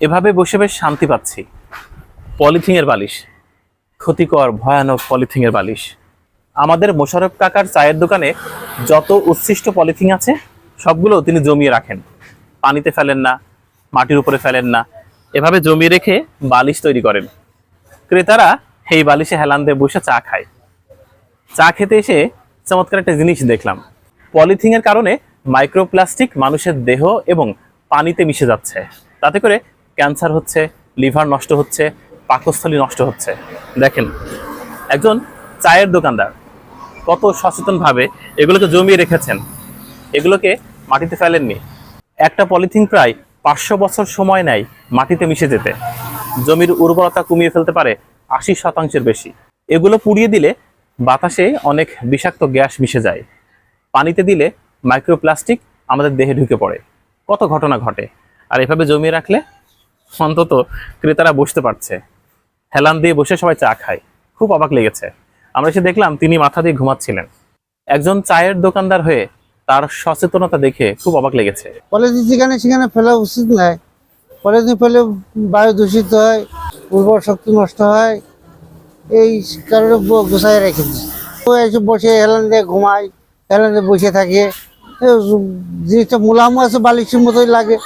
এভাবে বসে বেশ শান্তি পাচ্ছি। পলিথিনের বালিশ, ক্ষতিকর ভয়ানক পলিথিনের বালিশ। আমাদের মোশাররফ কাকার চায়ের দোকানে যত উচ্ছিষ্ট পলিথিন আছে সবগুলো তিনি জমিয়ে রাখেন, পানিতে ফেলেন না, মাটির উপরে ফেলেন না, এভাবে জমিয়ে রেখে বালিশ তৈরি করেন। ক্রেতারা এই বালিশে হেলান দিয়ে বসে চা খায়। চা খেতে এসে চমৎকার একটা জিনিস দেখলাম, পলিথিনের কারণে মাইক্রোপ্লাস্টিক মানুষের দেহ এবং পানিতে মিশে যাচ্ছে, তাতে করে ক্যান্সার হচ্ছে, লিভার নষ্ট হচ্ছে, পাকস্থলী নষ্ট হচ্ছে। দেখেন, একজন চায়ের দোকানদার কত সচেতনভাবে এগুলোকে জমিয়ে রেখেছেন, এগুলোকে মাটিতে ফেলেননি। একটা পলিথিন প্রায় 500 বছর সময় নেয় মাটিতে মিশে যেতে, জমির উর্বরতা কমিয়ে ফেলতে পারে 80% বেশি। এগুলো পুড়িয়ে দিলে বাতাসে অনেক বিষাক্ত গ্যাস মিশে যায়, পানিতে দিলে মাইক্রোপ্লাস্টিক আমাদের দেহে ঢুকে পড়ে। কত ঘটনা ঘটে। আর এভাবে জমিয়ে রাখলে অন্তত ক্রেতারা বসতে পারছে, হেলান দিয়ে বসে সবাই চা খায়। খুব অবাক লেগেছে। আমরা এসে দেখলাম তিনি মাথা দিয়ে ঘুমাচ্ছিলেন। একজন চায়ের দোকানদার হয়ে তার সচেতনতা দেখে খুব অবাক লেগেছে। পলিথিন যেখানে সেখানে ফেলা উচিত নয়। পলিথিন ফেলে বায়ু দূষিত হয়, উর্বর শক্তি নষ্ট হয়, এই কারণে গুছাই রেখেছি। তো এসে বসে হেলান দিয়ে ঘুমায়, হেলান দিয়ে বসে থাকে, জিনিসটা মুলামু আছে, বালিশের মতোই লাগে।